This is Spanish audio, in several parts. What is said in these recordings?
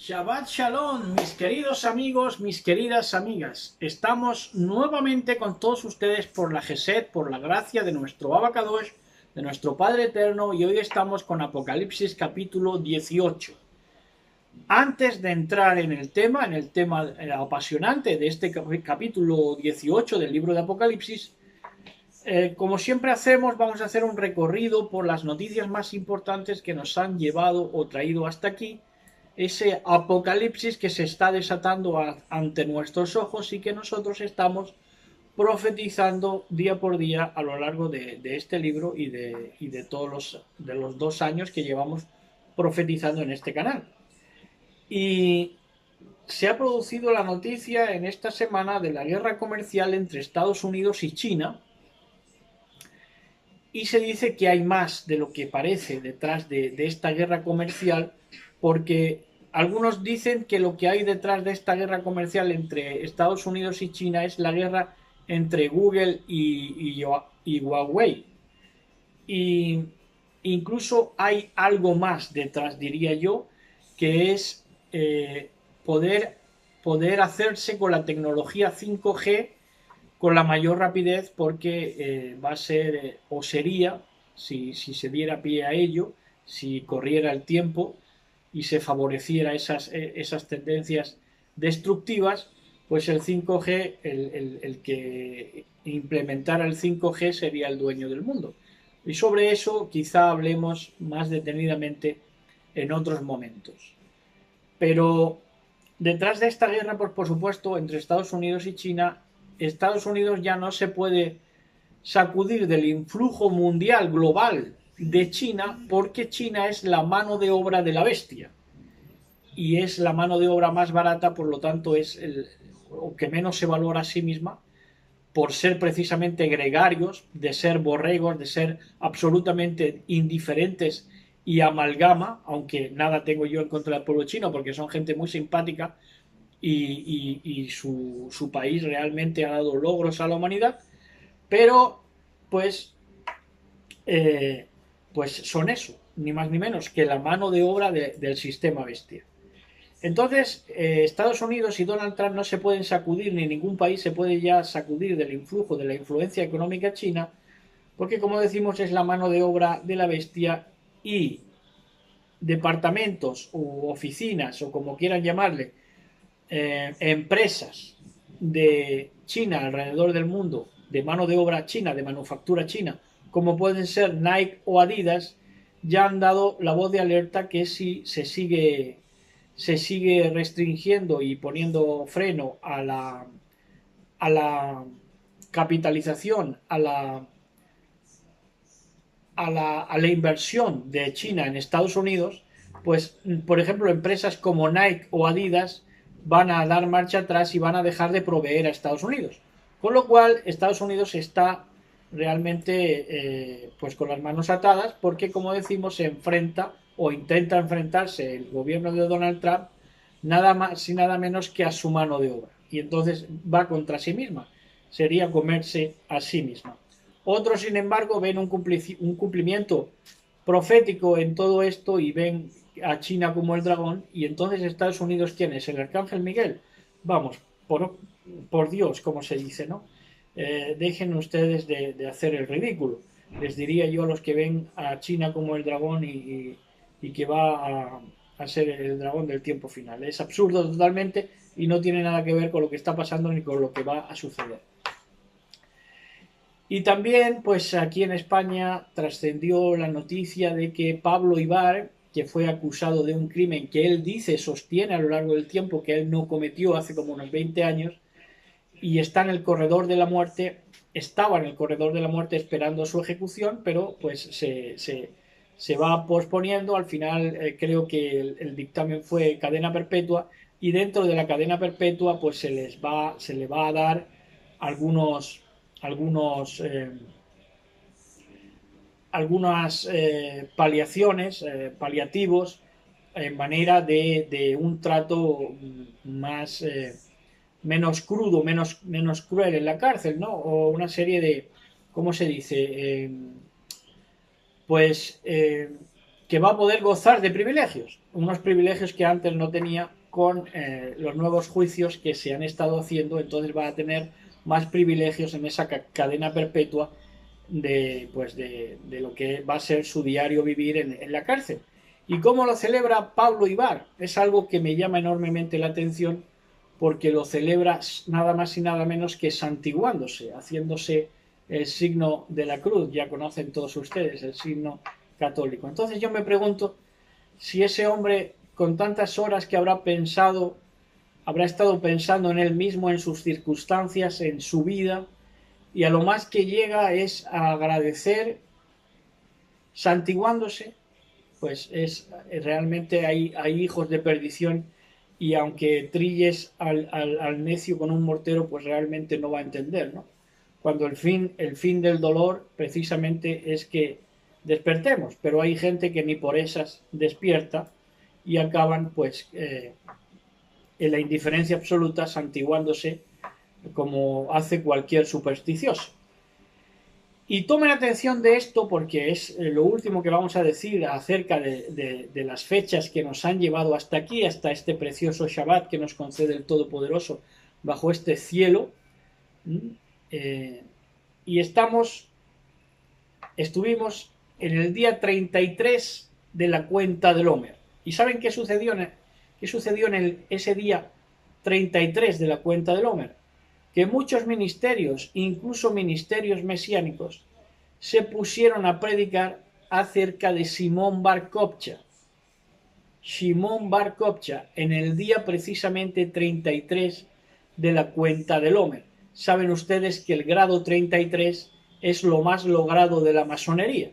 Shabbat Shalom, mis queridos amigos, mis queridas amigas. Estamos nuevamente con todos ustedes por la Gesed, por la gracia de nuestro Abacadosh, de nuestro Padre Eterno, y hoy estamos con Apocalipsis capítulo 18. Antes de entrar en el tema apasionante de este capítulo 18 del libro de Apocalipsis, como siempre hacemos, vamos a hacer un recorrido por las noticias más importantes que nos han llevado o traído hasta aquí, ese apocalipsis que se está desatando ante nuestros ojos y que nosotros estamos profetizando día por día a lo largo de este libro y de todos los 2 años que llevamos profetizando en este canal. Y se ha producido la noticia en esta semana de la guerra comercial entre Estados Unidos y China, y se dice que hay más de lo que parece detrás de esta guerra comercial, porque algunos dicen que lo que hay detrás de esta guerra comercial entre Estados Unidos y China es la guerra entre Google y Huawei. Y incluso hay algo más detrás, diría yo, que es poder hacerse con la tecnología 5G con la mayor rapidez, porque va a ser o sería, si se diera pie a ello, si corriera el tiempo y se favoreciera esas tendencias destructivas, pues el 5G, el que implementara el 5G sería el dueño del mundo. Y sobre eso quizá hablemos más detenidamente en otros momentos. Pero detrás de esta guerra, pues por supuesto, entre Estados Unidos y China, Estados Unidos ya no se puede sacudir del influjo mundial global de China, porque China es la mano de obra de la bestia y es la mano de obra más barata, por lo tanto es el que menos se valora a sí misma, por ser precisamente gregarios, de ser borregos, de ser absolutamente indiferentes y amalgama, aunque nada tengo yo en contra del pueblo chino porque son gente muy simpática y su país realmente ha dado logros a la humanidad, pero pues son eso, ni más ni menos que la mano de obra del sistema bestia. Entonces, Estados Unidos y Donald Trump no se pueden sacudir, ni ningún país se puede ya sacudir del influjo, de la influencia económica china, porque como decimos es la mano de obra de la bestia, y departamentos u oficinas, o como quieran llamarle, empresas de China alrededor del mundo, de mano de obra china, de manufactura china, como pueden ser Nike o Adidas, ya han dado la voz de alerta que si se sigue restringiendo y poniendo freno a la capitalización, a la inversión de China en Estados Unidos, pues por ejemplo empresas como Nike o Adidas van a dar marcha atrás y van a dejar de proveer a Estados Unidos, con lo cual Estados Unidos está realmente pues con las manos atadas, porque como decimos se enfrenta o intenta enfrentarse el gobierno de Donald Trump nada más y nada menos que a su mano de obra, y entonces va contra sí misma, sería comerse a sí misma. Otros, sin embargo, ven un cumplimiento profético en todo esto y ven a China como el dragón, y entonces Estados Unidos, ¿quién es? El arcángel Miguel. Vamos, por Dios, como se dice, ¿no? Dejen ustedes de hacer el ridículo. Les diría yo a los que ven a China como el dragón y que va a ser el dragón del tiempo final. Es absurdo totalmente y no tiene nada que ver con lo que está pasando ni con lo que va a suceder. Y también, pues aquí en España trascendió la noticia de que Pablo Ibar, que fue acusado de un crimen que él dice, sostiene a lo largo del tiempo que él no cometió hace como unos 20 años, y está en el corredor de la muerte, estaba en el corredor de la muerte esperando su ejecución, pero pues se va posponiendo. Al final creo que el dictamen fue cadena perpetua, y dentro de la cadena perpetua pues se le va a dar algunos algunas paliativos, en manera de un trato más menos crudo, menos cruel en la cárcel, ¿no? O una serie de, ¿cómo se dice? Pues que va a poder gozar de privilegios, unos privilegios que antes no tenía con los nuevos juicios que se han estado haciendo. Entonces va a tener más privilegios en esa cadena perpetua de lo que va a ser su diario vivir en la cárcel. ¿Y cómo lo celebra Pablo Ibar? Es algo que me llama enormemente la atención, porque lo celebra nada más y nada menos que santiguándose, haciéndose el signo de la cruz. Ya conocen todos ustedes el signo católico. Entonces yo me pregunto si ese hombre, con tantas horas que habrá estado pensando en él mismo, en sus circunstancias, en su vida, y a lo más que llega es a agradecer santiguándose. Pues realmente hay hijos de perdición, y aunque trilles al necio con un mortero, pues realmente no va a entender, ¿no? Cuando el fin del dolor precisamente es que despertemos, pero hay gente que ni por esas despierta y acaban pues en la indiferencia absoluta, santiguándose como hace cualquier supersticioso. Y tomen atención de esto, porque es lo último que vamos a decir acerca de las fechas que nos han llevado hasta aquí, hasta este precioso Shabbat que nos concede el Todopoderoso bajo este cielo. Y estuvimos en el día 33 de la cuenta del Homer. ¿Y saben qué sucedió en ese día 33 de la cuenta del Homer? Que muchos ministerios, incluso ministerios mesiánicos, se pusieron a predicar acerca de Simón Bar Kokhba. Simón Bar Kokhba, en el día precisamente 33 de la cuenta del Homer. Saben ustedes que el grado 33 es lo más logrado de la masonería.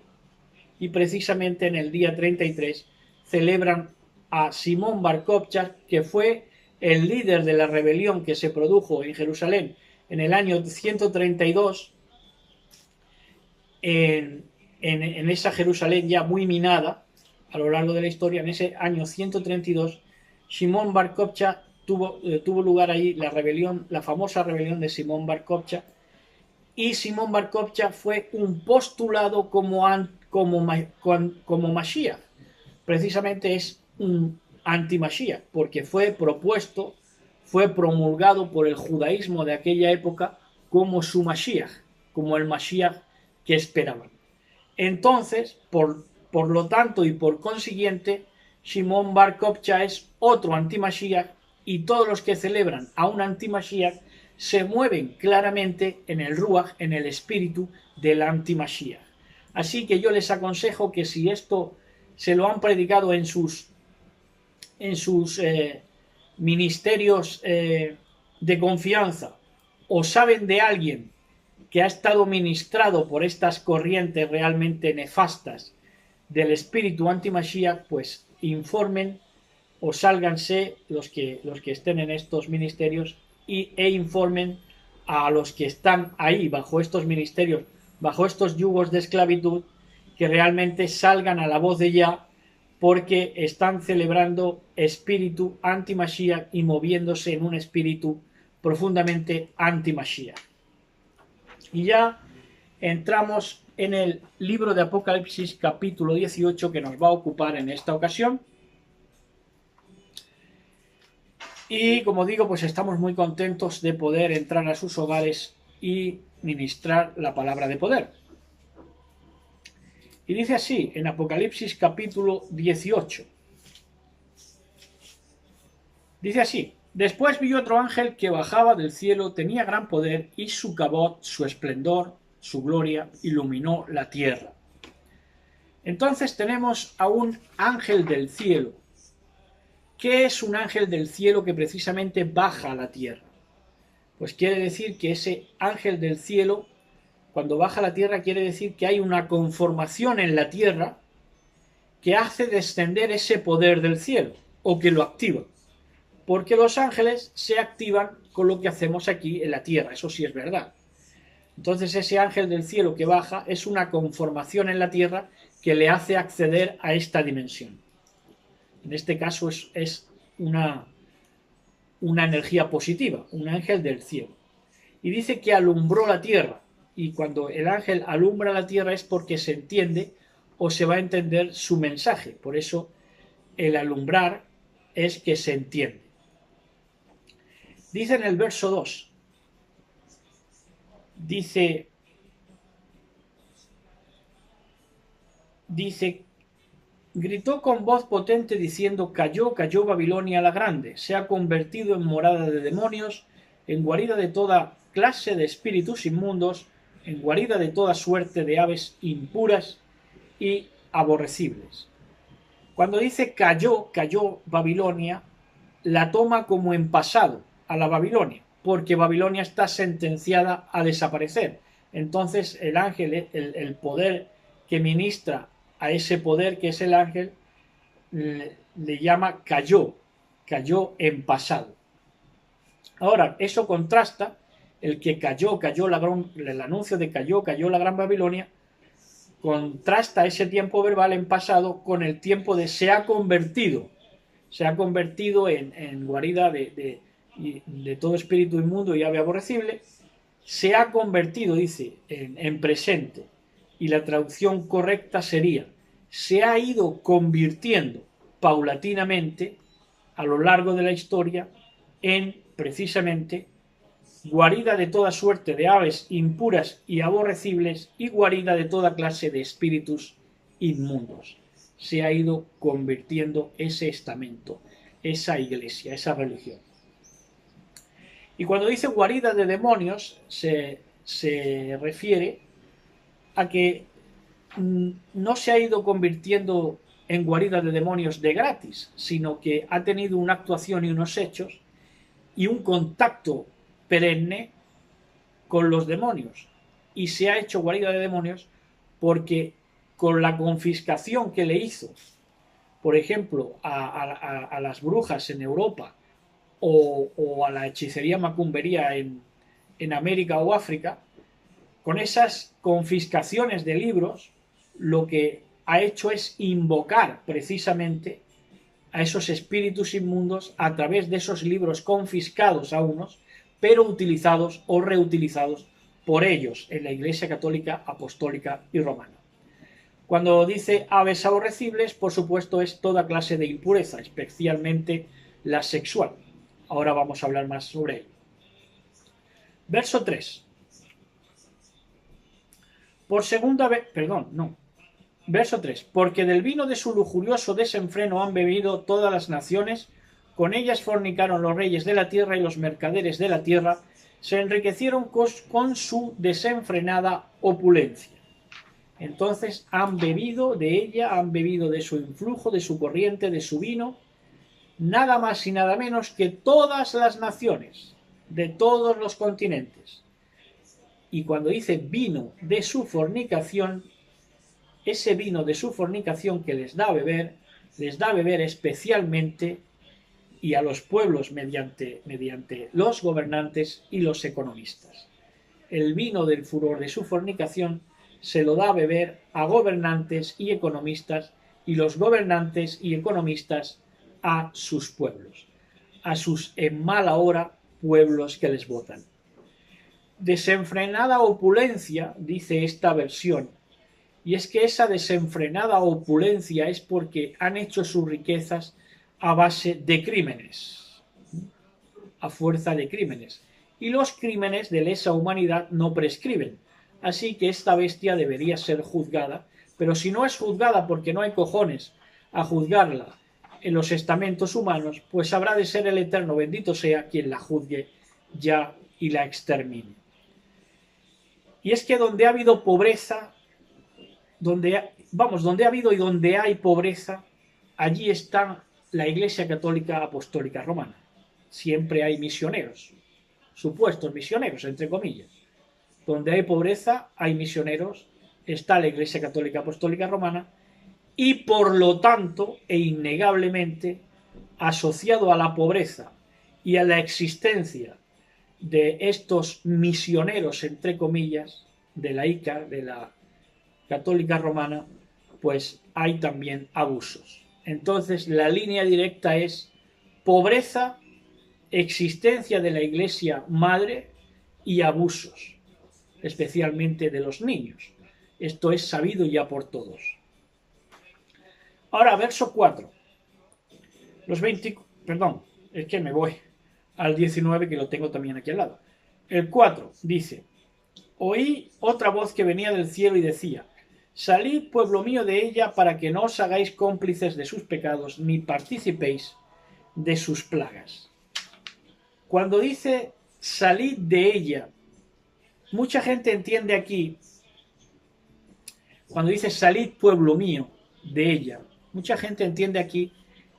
Y precisamente en el día 33 celebran a Simón Bar Kokhba, que fue el líder de la rebelión que se produjo en Jerusalén en el año 132, en esa Jerusalén ya muy minada a lo largo de la historia. En ese año 132, Simón Bar Kokhba tuvo lugar ahí la famosa rebelión de Simón Bar Kokhba, y Simón Bar Kokhba fue un postulado como Mashiach. Precisamente es un anti-Mashiach, porque fue promulgado por el judaísmo de aquella época como su Mashiach, como el Mashiach que esperaban. Entonces, por lo tanto y por consiguiente, Simón Bar Kokhba es otro anti-Mashiach, y todos los que celebran a un anti-Mashiach se mueven claramente en el Ruach, en el espíritu del anti-Mashiach. Así que yo les aconsejo que, si esto se lo han predicado en sus ministerios de confianza, o saben de alguien que ha estado ministrado por estas corrientes realmente nefastas del espíritu anti-Mashiach, pues informen o sálganse los que estén en estos ministerios e informen a los que están ahí bajo estos ministerios, bajo estos yugos de esclavitud, que realmente salgan a la voz de Yah, porque están celebrando espíritu anti-Mashiach y moviéndose en un espíritu profundamente anti-Mashiach. Y ya entramos en el libro de Apocalipsis, capítulo 18, que nos va a ocupar en esta ocasión. Y como digo, pues estamos muy contentos de poder entrar a sus hogares y ministrar la palabra de poder. Y dice así, en Apocalipsis capítulo 18. Dice así: después vi otro ángel que bajaba del cielo, tenía gran poder, y su cabot, su esplendor, su gloria, iluminó la tierra. Entonces tenemos a un ángel del cielo. ¿Qué es un ángel del cielo que precisamente baja a la tierra? Pues quiere decir que ese ángel del cielo, cuando baja a la tierra, quiere decir que hay una conformación en la tierra que hace descender ese poder del cielo, o que lo activa. Porque los ángeles se activan con lo que hacemos aquí en la tierra, eso sí es verdad. Entonces ese ángel del cielo que baja es una conformación en la tierra que le hace acceder a esta dimensión. En este caso es una energía positiva, un ángel del cielo. Y dice que alumbró la tierra. Y cuando el ángel alumbra la tierra es porque se entiende o se va a entender su mensaje. Por eso el alumbrar es que se entiende. Dice en el verso 2, dice, gritó con voz potente diciendo: cayó, cayó Babilonia la grande, se ha convertido en morada de demonios, en guarida de toda clase de espíritus inmundos, en guarida de toda suerte de aves impuras y aborrecibles. Cuando dice cayó, cayó Babilonia, la toma como en pasado a la Babilonia, porque Babilonia está sentenciada a desaparecer. Entonces el ángel, el poder que ministra a ese poder que es el ángel, le llama cayó, cayó en pasado. Ahora, eso contrasta el que cayó, el anuncio de cayó, cayó la gran Babilonia, contrasta ese tiempo verbal en pasado con el tiempo de se ha convertido en guarida de todo espíritu inmundo y ave aborrecible. Se ha convertido, dice, en presente, y la traducción correcta sería: se ha ido convirtiendo paulatinamente a lo largo de la historia en, precisamente, guarida de toda suerte de aves impuras y aborrecibles y guarida de toda clase de espíritus inmundos. Se ha ido convirtiendo ese estamento, esa iglesia, esa religión. Y cuando dice guarida de demonios, se refiere a que no se ha ido convirtiendo en guarida de demonios de gratis, sino que ha tenido una actuación y unos hechos y un contacto perenne con los demonios, y se ha hecho guarida de demonios porque con la confiscación que le hizo, por ejemplo, a las brujas en Europa o a la hechicería macumbería en América o África, con esas confiscaciones de libros, lo que ha hecho es invocar precisamente a esos espíritus inmundos a través de esos libros confiscados a unos, pero utilizados o reutilizados por ellos en la Iglesia Católica, Apostólica y Romana. Cuando dice aves aborrecibles, por supuesto es toda clase de impureza, especialmente la sexual. Ahora vamos a hablar más sobre ello. Verso 3. Por segunda vez, Verso 3. Porque del vino de su lujurioso desenfreno han bebido todas las naciones, con ellas fornicaron los reyes de la tierra y los mercaderes de la tierra, se enriquecieron con su desenfrenada opulencia. Entonces han bebido de ella, han bebido de su influjo, de su corriente, de su vino, nada más y nada menos que todas las naciones, de todos los continentes. Y cuando dice vino de su fornicación, ese vino de su fornicación que les da a beber especialmente y a los pueblos mediante los gobernantes y los economistas. El vino del furor de su fornicación se lo da a beber a gobernantes y economistas, y los gobernantes y economistas a sus pueblos, a sus en mala hora pueblos que les votan. Desenfrenada opulencia, dice esta versión, y es que esa desenfrenada opulencia es porque han hecho sus riquezas a base de crímenes, a fuerza de crímenes, y los crímenes de lesa humanidad no prescriben, así que esta bestia debería ser juzgada, pero si no es juzgada porque no hay cojones a juzgarla en los estamentos humanos, pues habrá de ser el Eterno, bendito sea, quien la juzgue ya y la extermine. Y es que donde ha habido pobreza, donde ha habido y donde hay pobreza, allí está la Iglesia Católica Apostólica Romana. Siempre hay misioneros, supuestos misioneros, entre comillas. Donde hay pobreza, hay misioneros, está la Iglesia Católica Apostólica Romana, y por lo tanto, e innegablemente, asociado a la pobreza y a la existencia de estos misioneros, entre comillas, de la ICA, de la Católica Romana, pues hay también abusos. Entonces la línea directa es pobreza, existencia de la Iglesia Madre y abusos, especialmente de los niños. Esto es sabido ya por todos. Ahora, verso 4. Los 20... Perdón, es que me voy al 19, que lo tengo también aquí al lado. El 4 dice: oí otra voz que venía del cielo y decía: salid, pueblo mío, de ella, para que no os hagáis cómplices de sus pecados, ni participéis de sus plagas. Cuando dice salid de ella, mucha gente entiende aquí, cuando dice salid, pueblo mío, de ella, mucha gente entiende aquí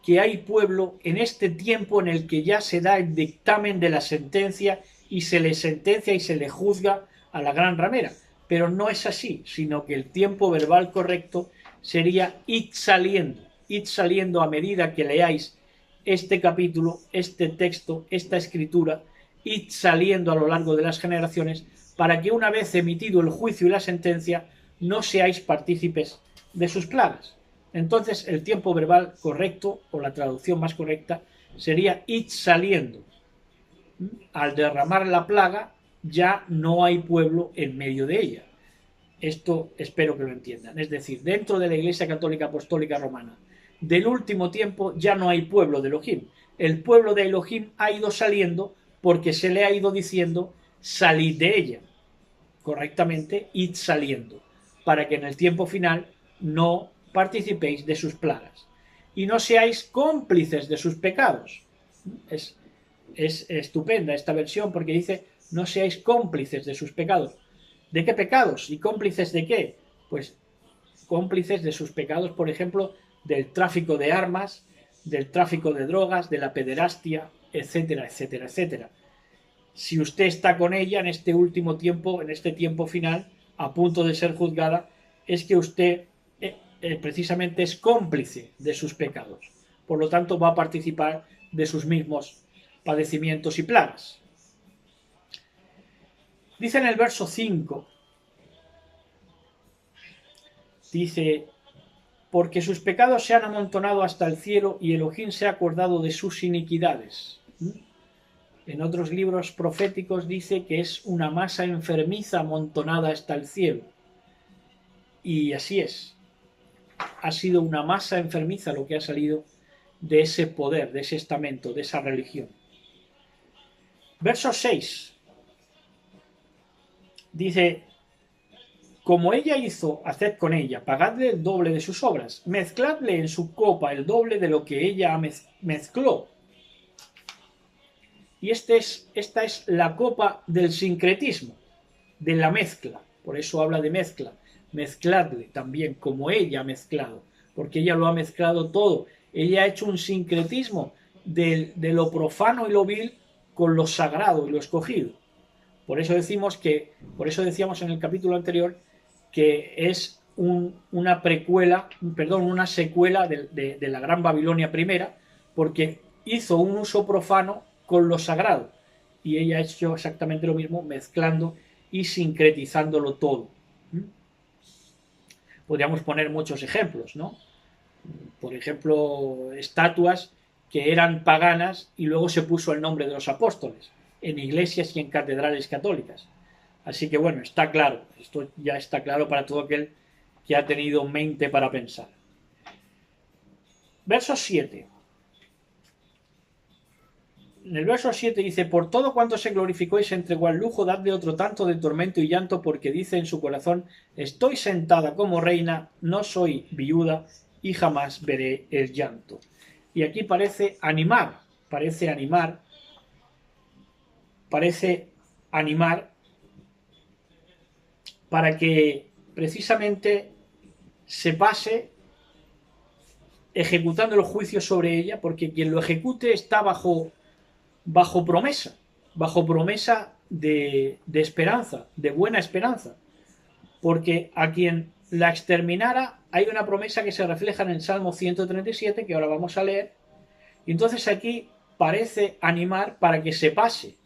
que hay pueblo en este tiempo en el que ya se da el dictamen de la sentencia y se le sentencia y se le juzga a la gran ramera. Pero no es así, sino que el tiempo verbal correcto sería id saliendo a medida que leáis este capítulo, este texto, esta escritura, id saliendo a lo largo de las generaciones, para que una vez emitido el juicio y la sentencia, no seáis partícipes de sus plagas. Entonces el tiempo verbal correcto, o la traducción más correcta, sería id saliendo. Al derramar la plaga, ya no hay pueblo en medio de ella. Esto espero que lo entiendan. Es decir, dentro de la Iglesia Católica Apostólica Romana, del último tiempo ya no hay pueblo de Elohim. El pueblo de Elohim ha ido saliendo porque se le ha ido diciendo salid de ella. Correctamente, id saliendo, para que en el tiempo final no participéis de sus plagas y no seáis cómplices de sus pecados. Es estupenda esta versión porque dice no seáis cómplices de sus pecados. ¿De qué pecados? ¿Y cómplices de qué? Pues cómplices de sus pecados, por ejemplo, del tráfico de armas, del tráfico de drogas, de la pederastia, etcétera, etcétera, etcétera. Si usted está con ella en este último tiempo, en este tiempo final, a punto de ser juzgada, es que usted precisamente es cómplice de sus pecados. Por lo tanto, va a participar de sus mismos padecimientos y plagas. Dice en el verso 5, dice: porque sus pecados se han amontonado hasta el cielo y Elohim se ha acordado de sus iniquidades. En otros libros proféticos dice que es una masa enfermiza amontonada hasta el cielo. Y así es. Ha sido una masa enfermiza lo que ha salido de ese poder, de ese estamento, de esa religión. Verso 6. Dice: como ella hizo, haced con ella, pagadle el doble de sus obras, mezcladle en su copa el doble de lo que ella mezcló. Y esta es la copa del sincretismo, de la mezcla. Por eso habla de mezcla. Mezcladle también como ella ha mezclado, porque ella lo ha mezclado todo. Ella ha hecho un sincretismo de lo profano y lo vil con lo sagrado y lo escogido. Por eso decíamos en el capítulo anterior que es una secuela de la Gran Babilonia primera, porque hizo un uso profano con lo sagrado, y ella ha hecho exactamente lo mismo, mezclando y sincretizándolo todo. Podríamos poner muchos ejemplos, ¿no? Por ejemplo, estatuas que eran paganas y luego se puso el nombre de los apóstoles en iglesias y en catedrales católicas. Así que bueno, está claro, esto ya está claro para todo aquel que ha tenido mente para pensar. Verso 7. En el verso 7 dice: por todo cuanto se glorificó y se entregó al lujo, dadle otro tanto de tormento y llanto, porque dice en su corazón: estoy sentada como reina, no soy viuda y jamás veré el llanto. Y aquí parece animar para que precisamente se pase ejecutando el juicio sobre ella, porque quien lo ejecute está bajo promesa de esperanza, de buena esperanza, porque a quien la exterminara hay una promesa que se refleja en el Salmo 137, que ahora vamos a leer, y entonces aquí parece animar para que se pase,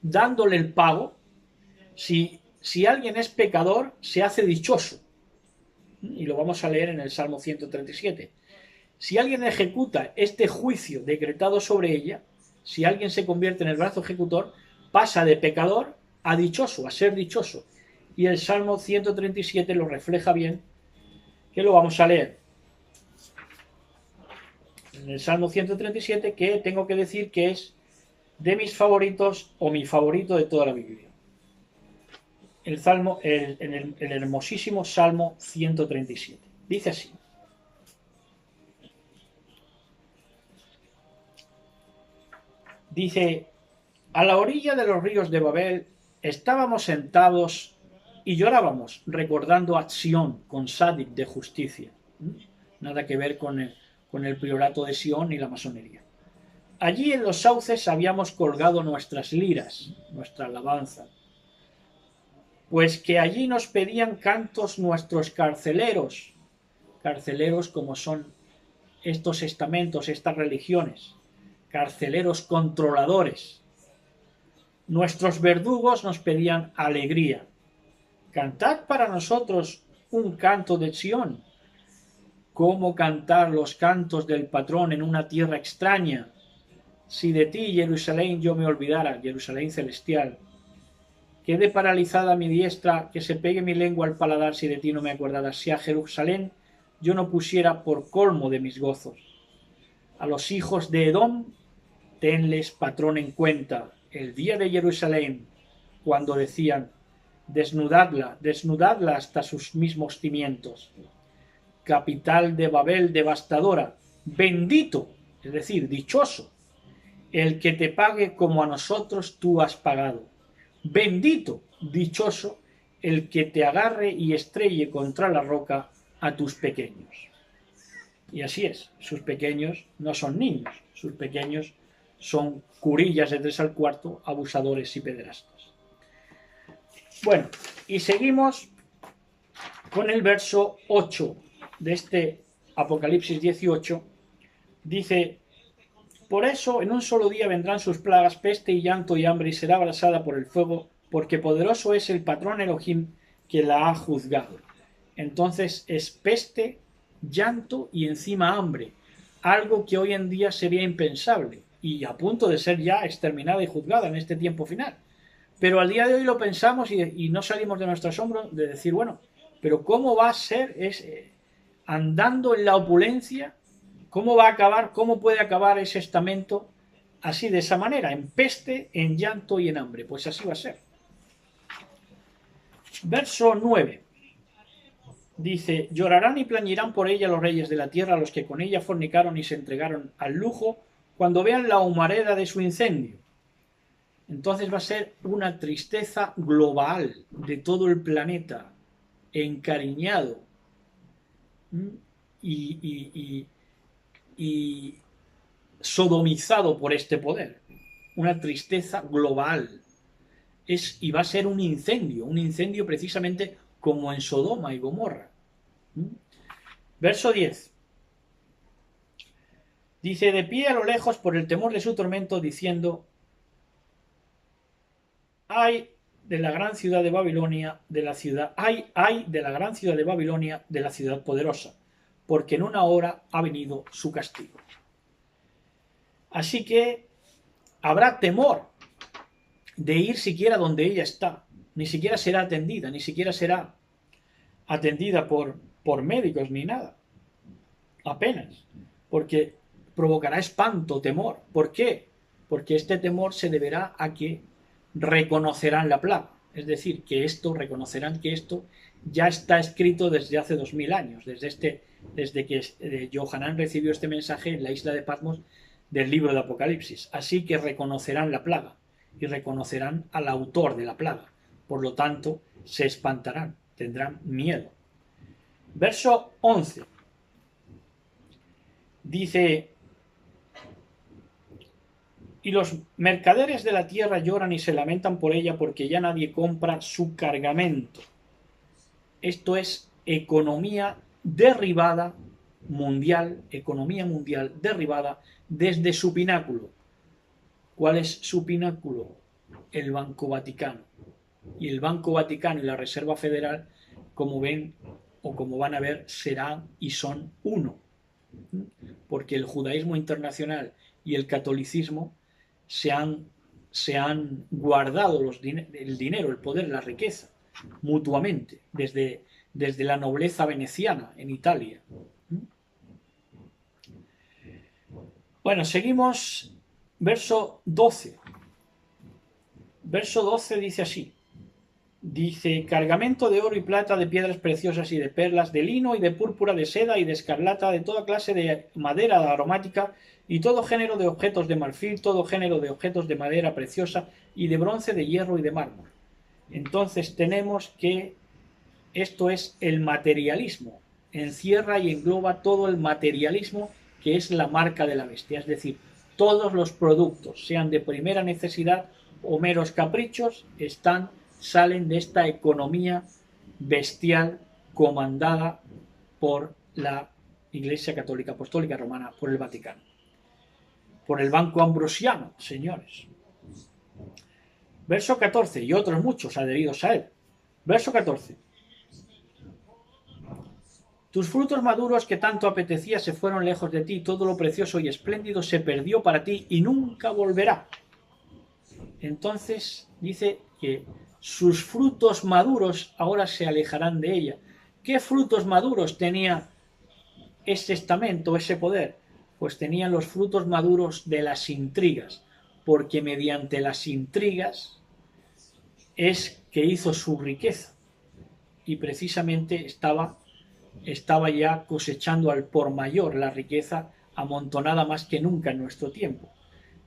dándole el pago. Si alguien es pecador, se hace dichoso, y lo vamos a leer en el Salmo 137. Si alguien ejecuta este juicio decretado sobre ella, si alguien se convierte en el brazo ejecutor, pasa de pecador a dichoso, a ser dichoso. Y el Salmo 137 lo refleja bien, que lo vamos a leer. en el Salmo 137, que tengo que decir que es de mis favoritos o mi favorito de toda la Biblia. El hermosísimo Salmo 137. Dice así: dice, a la orilla de los ríos de Babel estábamos sentados y llorábamos, recordando a Sión con sádic de justicia. Nada que ver con el priorato de Sión ni la masonería. Allí en los sauces habíamos colgado nuestras liras, nuestra alabanza, pues que allí nos pedían cantos nuestros carceleros, carceleros como son estos estamentos, estas religiones, carceleros controladores. Nuestros verdugos nos pedían alegría. Cantad para nosotros un canto de Sión. ¿Cómo cantar los cantos del patrón en una tierra extraña? Si de ti, Jerusalén, yo me olvidara, Jerusalén celestial. Quede paralizada mi diestra, que se pegue mi lengua al paladar si de ti no me acordara. Si a Jerusalén yo no pusiera por colmo de mis gozos. A los hijos de Edom, tenles patrón en cuenta. El día de Jerusalén, cuando decían, desnudadla, desnudadla hasta sus mismos cimientos. Capital de Babel devastadora, bendito, es decir, dichoso, el que te pague como a nosotros tú has pagado. Bendito, dichoso, el que te agarre y estrelle contra la roca a tus pequeños. Y así es, sus pequeños no son niños, sus pequeños son curillas de 3 al cuarto, abusadores y pederastas. Bueno, y seguimos con el verso 8 de este Apocalipsis 18. Dice, por eso en un solo día vendrán sus plagas, peste y llanto y hambre, y será abrasada por el fuego, porque poderoso es el patrón Elohim que la ha juzgado. Entonces es peste, llanto y encima hambre, algo que hoy en día sería impensable y a punto de ser ya exterminada y juzgada en este tiempo final. Pero al día de hoy lo pensamos y no salimos de nuestro asombro de decir, bueno, pero ¿cómo va a ser andando en la opulencia? ¿Cómo va a acabar? ¿Cómo puede acabar ese estamento así, de esa manera? En peste, en llanto y en hambre. Pues así va a ser. Verso 9. Dice, llorarán y plañirán por ella los reyes de la tierra, los que con ella fornicaron y se entregaron al lujo, cuando vean la humareda de su incendio. Entonces va a ser una tristeza global de todo el planeta, encariñado y sodomizado por este poder. Una tristeza global. Y va a ser un incendio precisamente como en Sodoma y Gomorra. Verso 10. Dice, de pie a lo lejos por el temor de su tormento, diciendo, ay de la gran ciudad de Babilonia, ay de la gran ciudad de Babilonia, de la ciudad poderosa, porque en una hora ha venido su castigo. Así que habrá temor de ir siquiera donde ella está, ni siquiera será atendida, ni siquiera será atendida por médicos ni nada, apenas, porque provocará espanto, temor. ¿Por qué? Porque este temor se deberá a que reconocerán la plaga, es decir, reconocerán que esto ya está escrito desde hace 2000 años, desde que Johanán recibió este mensaje en la isla de Patmos del libro de Apocalipsis. Así que reconocerán la plaga y reconocerán al autor de la plaga, por lo tanto se espantarán, tendrán miedo. Verso 11 dice, y los mercaderes de la tierra lloran y se lamentan por ella porque ya nadie compra su cargamento. Esto es economía derribada mundial, economía mundial derribada desde su pináculo. ¿Cuál es su pináculo? El Banco Vaticano. Y el Banco Vaticano y la Reserva Federal, como ven o como van a ver, serán y son uno. Porque el judaísmo internacional y el catolicismo se han guardado el dinero, el poder, la riqueza, mutuamente, desde la nobleza veneciana en Italia. Bueno, seguimos. Verso 12. Verso 12 dice así. Dice, cargamento de oro y plata, de piedras preciosas y de perlas, de lino y de púrpura, de seda y de escarlata, de toda clase de madera aromática y todo género de objetos de marfil, todo género de objetos de madera preciosa y de bronce, de hierro y de mármol. Entonces tenemos que esto es el materialismo, encierra y engloba todo el materialismo que es la marca de la bestia, es decir, todos los productos, sean de primera necesidad o meros caprichos, salen de esta economía bestial comandada por la Iglesia Católica Apostólica Romana, por el Vaticano, por el Banco Ambrosiano, señores. Verso 14, y otros muchos adheridos a él. Verso 14. Tus frutos maduros que tanto apetecías se fueron lejos de ti, todo lo precioso y espléndido se perdió para ti y nunca volverá. Entonces dice que sus frutos maduros ahora se alejarán de ella. ¿Qué frutos maduros tenía ese estamento, ese poder? Pues tenían los frutos maduros de las intrigas, porque mediante las intrigas es que hizo su riqueza y precisamente estaba ya cosechando al por mayor la riqueza amontonada más que nunca en nuestro tiempo.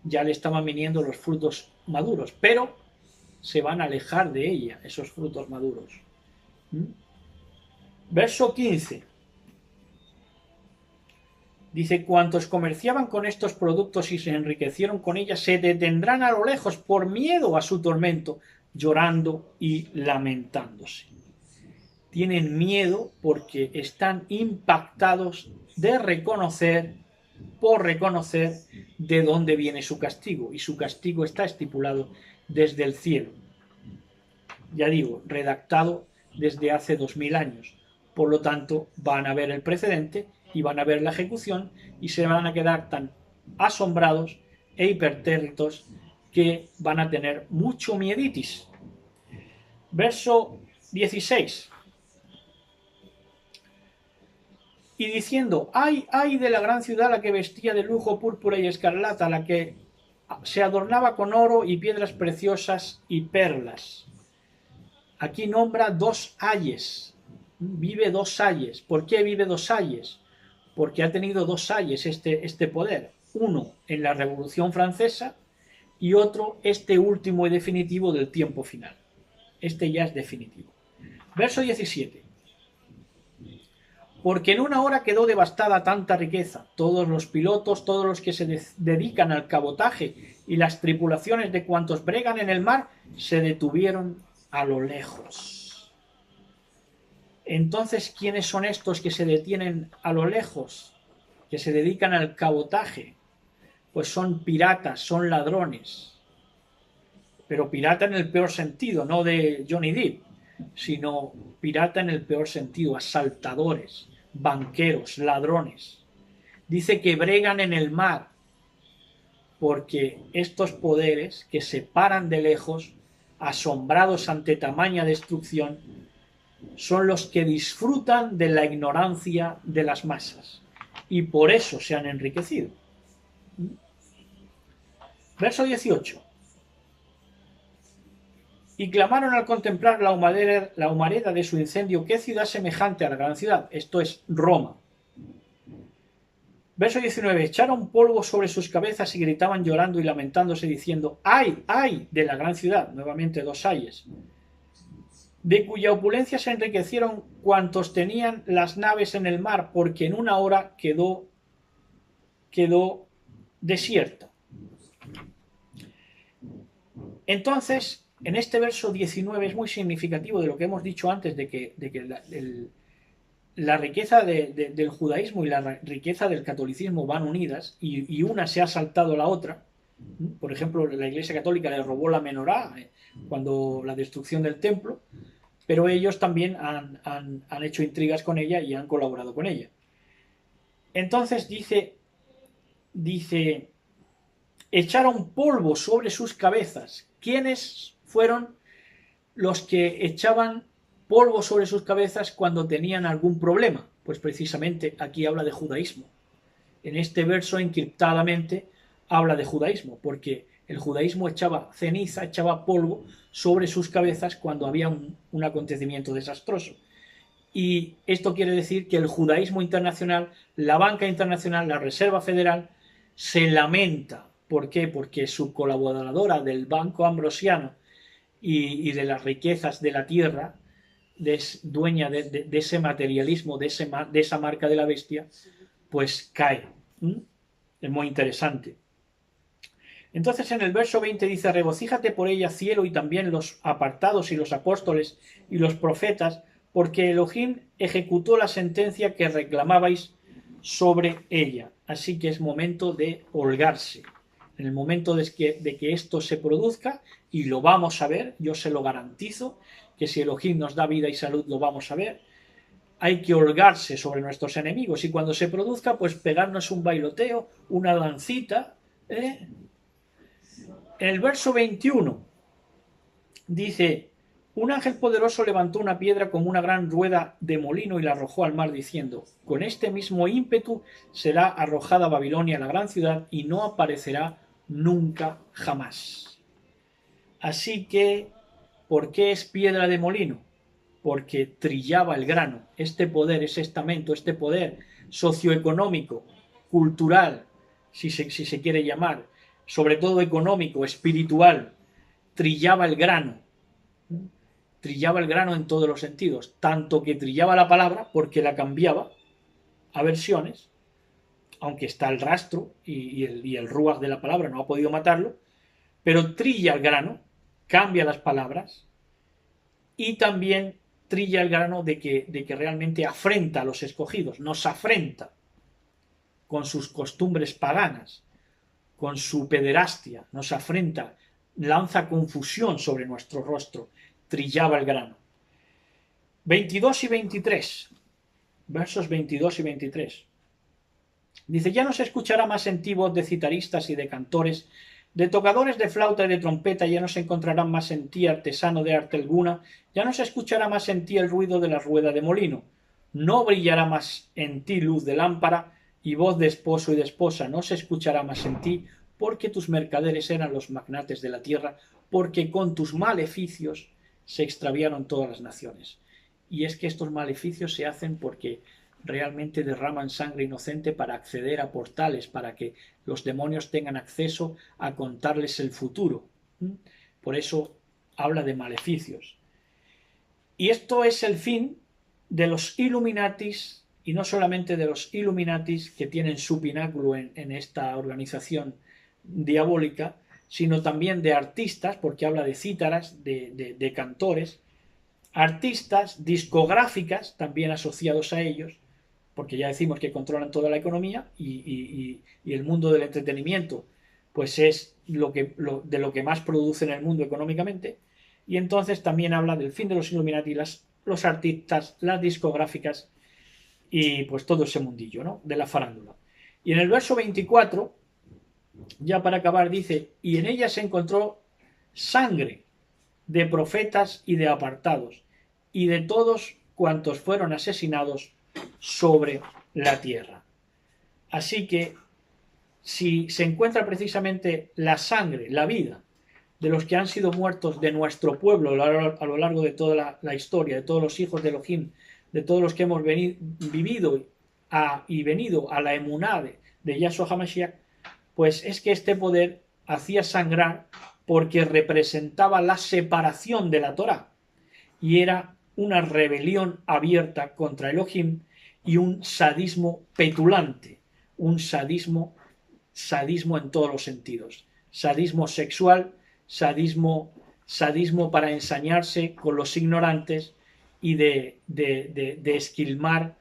Ya le estaban viniendo los frutos maduros, pero se van a alejar de ella esos frutos maduros. Verso 15. Dice, cuantos comerciaban con estos productos y se enriquecieron con ellas, se detendrán a lo lejos por miedo a su tormento, llorando y lamentándose. Tienen miedo porque están impactados por reconocer de dónde viene su castigo, y su castigo está estipulado desde el cielo. Ya digo, redactado desde hace 2000 años. Por lo tanto, van a ver el precedente y van a ver la ejecución y se van a quedar tan asombrados e hipertérritos que van a tener mucho mieditis. Verso 16. Y diciendo, ay de la gran ciudad, la que vestía de lujo, púrpura y escarlata, la que se adornaba con oro y piedras preciosas y perlas. Aquí nombra 2 ayes. Vive 2 ayes. ¿Por qué vive 2 ayes? Porque ha tenido 2 ayes este poder. Uno en la Revolución Francesa y otro este último y definitivo del tiempo final. Este ya es definitivo. Verso 17. Porque en una hora quedó devastada tanta riqueza. Todos los pilotos, todos los que se dedican al cabotaje y las tripulaciones de cuantos bregan en el mar, se detuvieron a lo lejos. Entonces, ¿quiénes son estos que se detienen a lo lejos? Que se dedican al cabotaje. Pues son piratas, son ladrones. Pero pirata en el peor sentido, no de Johnny Depp, sino pirata en el peor sentido, asaltadores, banqueros, ladrones. Dice que bregan en el mar, porque estos poderes que se paran de lejos, asombrados ante tamaña destrucción, son los que disfrutan de la ignorancia de las masas y por eso se han enriquecido. Verso 18. Y clamaron al contemplar la humareda de su incendio, ¿qué ciudad semejante a la gran ciudad? Esto es Roma. Verso 19. Echaron polvo sobre sus cabezas y gritaban llorando y lamentándose diciendo, ¡ay, ay! De la gran ciudad, nuevamente 2 ayes, de cuya opulencia se enriquecieron cuantos tenían las naves en el mar, porque en una hora quedó desierta. Entonces, en este verso 19 es muy significativo de lo que hemos dicho antes, de que la riqueza del judaísmo y la riqueza del catolicismo van unidas y una se ha saltado a la otra. Por ejemplo, la Iglesia Católica le robó la menorá cuando la destrucción del templo, pero ellos también han hecho intrigas con ella y han colaborado con ella. Entonces dice, echaron polvo sobre sus cabezas. ¿Quiénes fueron los que echaban polvo sobre sus cabezas cuando tenían algún problema? Pues precisamente aquí habla de judaísmo. en este verso encriptadamente habla de judaísmo, porque el judaísmo echaba ceniza, echaba polvo sobre sus cabezas cuando había un acontecimiento desastroso. Y esto quiere decir que el judaísmo internacional, la banca internacional, la Reserva Federal, se lamenta. ¿Por qué? Porque su colaboradora del Banco Ambrosiano y de las riquezas de la tierra, dueña de ese materialismo, de esa marca de la bestia, pues cae. Es muy interesante. Entonces en el verso 20 dice: regocíjate por ella, cielo, y también los apartados y los apóstoles y los profetas, porque Elohim ejecutó la sentencia que reclamabais sobre ella. Así que es momento de holgarse. En el momento de que esto se produzca, y lo vamos a ver, yo se lo garantizo, que si Elohim nos da vida y salud lo vamos a ver, hay que holgarse sobre nuestros enemigos, y cuando se produzca, pues pegarnos un bailoteo, una dancita. En el verso 21 dice: un ángel poderoso levantó una piedra como una gran rueda de molino y la arrojó al mar, diciendo: con este mismo ímpetu será arrojada Babilonia, la gran ciudad, y no aparecerá nunca jamás. Así que, ¿por qué es piedra de molino? Porque trillaba el grano. Este poder, ese estamento, este poder socioeconómico, cultural, si se quiere llamar, sobre todo económico, espiritual, trillaba el grano. Trillaba el grano en todos los sentidos, tanto que trillaba la palabra porque la cambiaba a versiones, aunque está el rastro y el ruaj de la palabra no ha podido matarlo, pero trilla el grano, cambia las palabras, y también trilla el grano de que realmente afrenta a los escogidos, nos afrenta con sus costumbres paganas, con su pederastia, nos afrenta, lanza confusión sobre nuestro rostro. Trillaba el grano. 22 y 23, versos 22 y 23. Dice: ya no se escuchará más en ti voz de citaristas y de cantores, de tocadores de flauta y de trompeta, ya no se encontrarán más en ti artesano de arte alguna, ya no se escuchará más en ti el ruido de la rueda de molino, no brillará más en ti luz de lámpara y voz de esposo y de esposa, no se escuchará más en ti, porque tus mercaderes eran los magnates de la tierra, porque con tus maleficios se extraviaron todas las naciones. Y es que estos maleficios se hacen porque realmente derraman sangre inocente para acceder a portales, para que los demonios tengan acceso a contarles el futuro. Por eso habla de maleficios. Y esto es el fin de los Illuminatis, y no solamente de los Illuminatis que tienen su pináculo en esta organización diabólica, sino también de artistas, porque habla de cítaras, de cantores, artistas, discográficas también asociados a ellos, porque ya decimos que controlan toda la economía y el mundo del entretenimiento pues es de lo que más produce en el mundo económicamente. Y entonces también habla del fin de los Illuminati, los artistas, las discográficas y pues todo ese mundillo, ¿no?, de la farándula. Y en el verso 24, ya para acabar, dice: y en ella se encontró sangre de profetas y de apartados, y de todos cuantos fueron asesinados sobre la tierra. Así que si se encuentra precisamente la sangre, la vida de los que han sido muertos de nuestro pueblo a lo largo de toda la historia, de todos los hijos de Elohim, de todos los que hemos vivido y venido a la emuná de Yahshua HaMashiach, pues es que este poder hacía sangrar porque representaba la separación de la Torá y era una rebelión abierta contra Elohim y un sadismo petulante, un sadismo en todos los sentidos, sadismo sexual, sadismo para ensañarse con los ignorantes y de esquilmar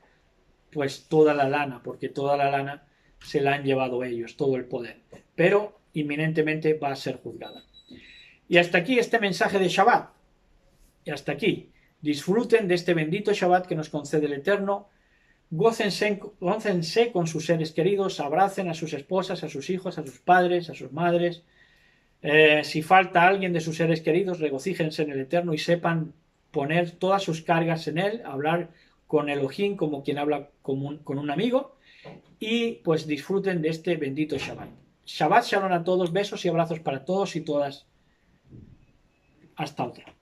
pues toda la lana, porque toda la lana se la han llevado ellos, todo el poder, pero inminentemente va a ser juzgada. Y hasta aquí este mensaje de Shabbat, y hasta aquí. Disfruten de este bendito Shabbat que nos concede el Eterno, gócense con sus seres queridos, abracen a sus esposas, a sus hijos, a sus padres, a sus madres. Si falta alguien de sus seres queridos, regocíjense en el Eterno y sepan poner todas sus cargas en él, hablar con Elohim como quien habla con un amigo, y pues disfruten de este bendito Shabbat. Shabbat Shalom a todos, besos y abrazos para todos y todas. Hasta otra.